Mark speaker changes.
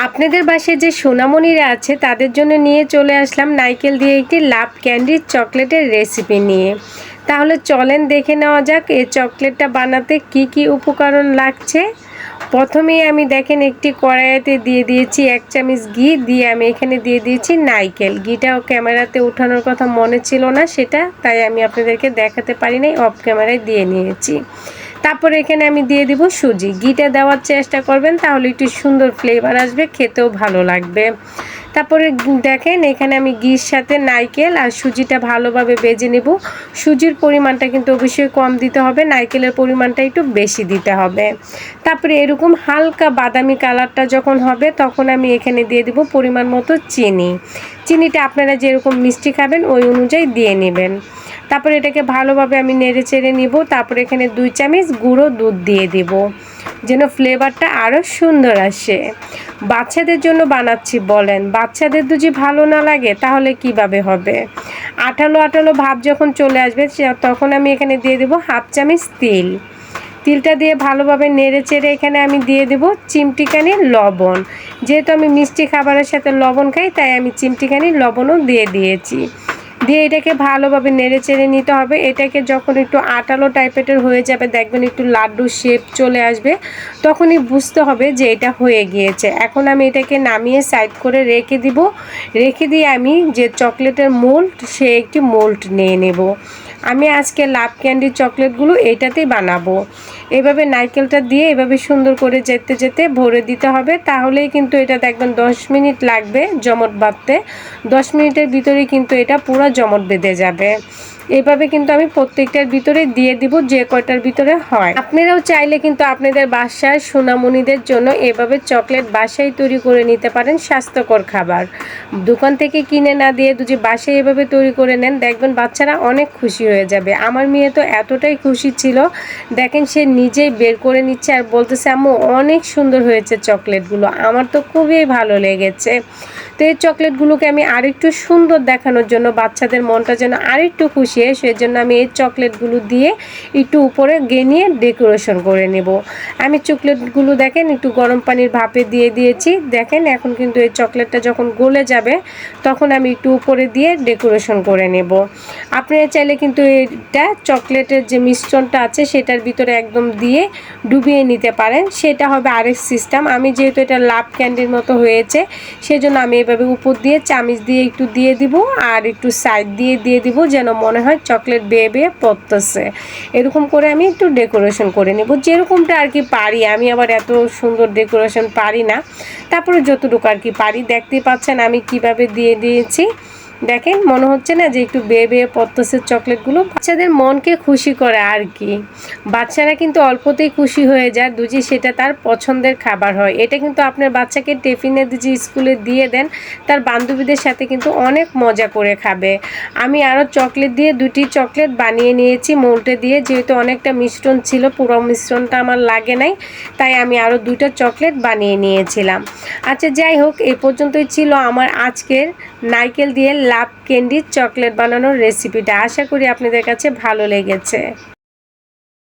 Speaker 1: আপনাদের বাসায় যে সোনামণিরা আছে তাদের জন্য নিয়ে চলে আসলাম নারকেল দিয়ে একটি লাভ ক্যান্ডির চকলেটের রেসিপি নিয়ে। তাহলে চলেন দেখে নেওয়া যাক এই চকলেটটা বানাতে কি কি উপকরণ লাগছে। প্রথমেই আমি দেখেন একটি কড়াইতে দিয়ে দিয়েছি 1 চামচ ঘি, দিয়ে আমি এখানে দিয়ে দিয়েছি নারকেল। ঘিটাও ক্যামেরাতে ওঠানোর কথা মনে ছিল না সেটা, তাই আমি আপনাদেরকে দেখাতে পারি নাই, অফ ক্যামেরায় দিয়ে নিয়েছি। তারপরে এখানে আমি দিয়ে দিব সুজি। ঘিটা দেওয়ার চেষ্টা করবেন, তাহলে একটু সুন্দর ফ্লেভার আসবে, খেতেও ভালো লাগবে। তারপরে দেখেন এখানে আমি ঘির সাথে নারকেল আর সুজিটা ভালোভাবে ভেজে নেব। সুজির পরিমাণটা কিন্তু অবশ্যই কম দিতে হবে, নারকেলের পরিমাণটা একটু বেশি দিতে হবে। তারপরে এরকম হালকা বাদামি কালারটা যখন হবে তখন আমি এখানে দিয়ে দেব পরিমাণ মতো চিনি। চিনিটা আপনারা যেরকম মিষ্টি খাবেন ওই অনুযায়ী দিয়ে নেবেন। তারপরে এটাকে ভালোভাবে আমি নেড়ে চেড়ে নিব। তারপরে এখানে 2 চামচ গুঁড়ো দুধ দিয়ে দেব, যেন ফ্লেভারটা আরও সুন্দর আসে। বাচ্চাদের জন্য বানাচ্ছি বলেন, বাচ্চাদের যদি ভালো না লাগে তাহলে কিভাবে হবে। আঠালো আঠালো ভাব যখন চলে আসবে তখন আমি এখানে দিয়ে দেব 1/2 চামচ তিল। তিলটা দিয়ে ভালোভাবে নেড়ে চেড়ে এখানে আমি দিয়ে দেব চিমটিখানি লবণ। যেহেতু আমি মিষ্টি খাবারের সাথে লবণ খাই তাই আমি চিমটিখানি লবণও দিয়ে দিয়েছি। দিয়ে এটাকে ভালোভাবে নেড়ে চেড়ে নিতে হবে। এটাকে যখন একটু আটালো টাইপের হয়ে যাবে, দেখবেন একটু লাড্ডু শেপ চলে আসবে, তখনই বুঝতে হবে যে এটা হয়ে গিয়েছে। এখন আমি এটাকে নামিয়ে সাইড করে রেখে দিব। রেখে দিয়ে আমি যে চকলেটের মোল্ড সে একটি মোল্ড নিয়ে নেব। আমি আজকে লাভ ক্যান্ডির চকলেটগুলো এটাতেই বানাবো। এভাবে নারকেলটা দিয়ে এভাবে সুন্দর করে যেতে যেতে ভরে দিতে হবে, তাহলেই কিন্তু এটা দেখবেন 10 মিনিট লাগবে জমট বাঁধতে। 10 মিনিটের ভিতরেই কিন্তু এটা পুরো জমট বেঁধে যাবে। এভাবে কিন্তু আমি প্রত্যেকটার ভিতরে দিয়ে দিব, যে কয়টার ভিতরে হয়। আপনারাও চাইলে কিন্তু আপনাদের বাসার সোনামণিদের জন্য এভাবে চকলেট বাসায় তৈরি করে নিতে পারেন, স্বাস্থ্যকর খাবার। দোকান থেকে কিনে না দিয়ে যদি বাসায় এভাবে তৈরি করে নেন, দেখবেন বাচ্চারা অনেক খুশি হয়ে যাবে। আমার মেয়ে তো এতটাই খুশি ছিল, দেখেন সে নিজেই বের করে নিচ্ছে আর বলতেছে আম্মু অনেক সুন্দর হয়েছে চকলেটগুলো, আমার তো খুবই ভালো লেগেছে। তো এই চকলেটগুলোকে আমি আরেকটু সুন্দর দেখানোর জন্য, বাচ্চাদের মনটা যেন আরেকটু খুশি হয়, সেজন্য আমি এই চকলেটগুলো দিয়ে একটু উপরে গেনিয়ে ডেকোরেশন করে নেব। আমি চকলেটগুলো দেখেন একটু গরম পানির ভাপে দিয়ে দিয়েছি। দেখেন এখন কিন্তু এই চকলেটটা যখন গলে যাবে তখন আমি একটু উপরে দিয়ে ডেকোরেশন করে নেব। আপনারা চাইলে কিন্তু এটা চকলেটের যে মিশ্রণটা আছে সেটার ভিতরে একদম দিয়ে ডুবিয়ে নিতে পারেন, সেটা হবে আরেক সিস্টেম। আমি যেহেতু এটা লাভ ক্যান্ডির মতো হয়েছে সেজন্য আমি এভাবে উপর দিয়ে চামচ দিয়ে একটু দিয়ে দিব আর একটু সাইড দিয়ে দিয়ে দিব, যেন মনে হয় চকলেট বেয়ে বেয়ে পড়তেছে। এরকম করে আমি একটু ডেকোরেশন করে নেব, যেরকমটা আর কি পারি। আমি আবার এত সুন্দর ডেকোরেশন পারি না, তারপরে যতটুকু আর কি পারি। দেখতেই পাচ্ছেন আমি কিভাবে দিয়ে দিয়েছি। দেখেন মনে হচ্ছে না যে একটু বেয়ে বেয়ে পড়তেছে চকলেটগুলো। বাচ্চাদের মনকে খুশি করে আর কি। বাচ্চারা কিন্তু অল্পতেই খুশি হয়ে যায় যদি সেটা তার পছন্দের খাবার হয়। এটা কিন্তু আপনার বাচ্চাকে টিফিনে যদি স্কুলে দিয়ে দেন, তার বান্ধবীদের সাথে কিন্তু অনেক মজা করে খাবে। আমি আরও চকলেট দিয়ে 2টি চকলেট বানিয়ে নিয়েছি মোল্ডে দিয়ে, যেহেতু অনেকটা মিশ্রণ ছিল, পুরো মিশ্রণটা আমার লাগে নাই, তাই আমি আরও 2টা চকলেট বানিয়ে নিয়েছিলাম। আচ্ছা যাই হোক, এই পর্যন্তই ছিল আমার আজকের নারকেল দিয়ে লাভ ক্যান্ডির চকলেট বানানোর রেসিপিটা। আশা করি আপনাদের কাছে ভালো লেগেছে।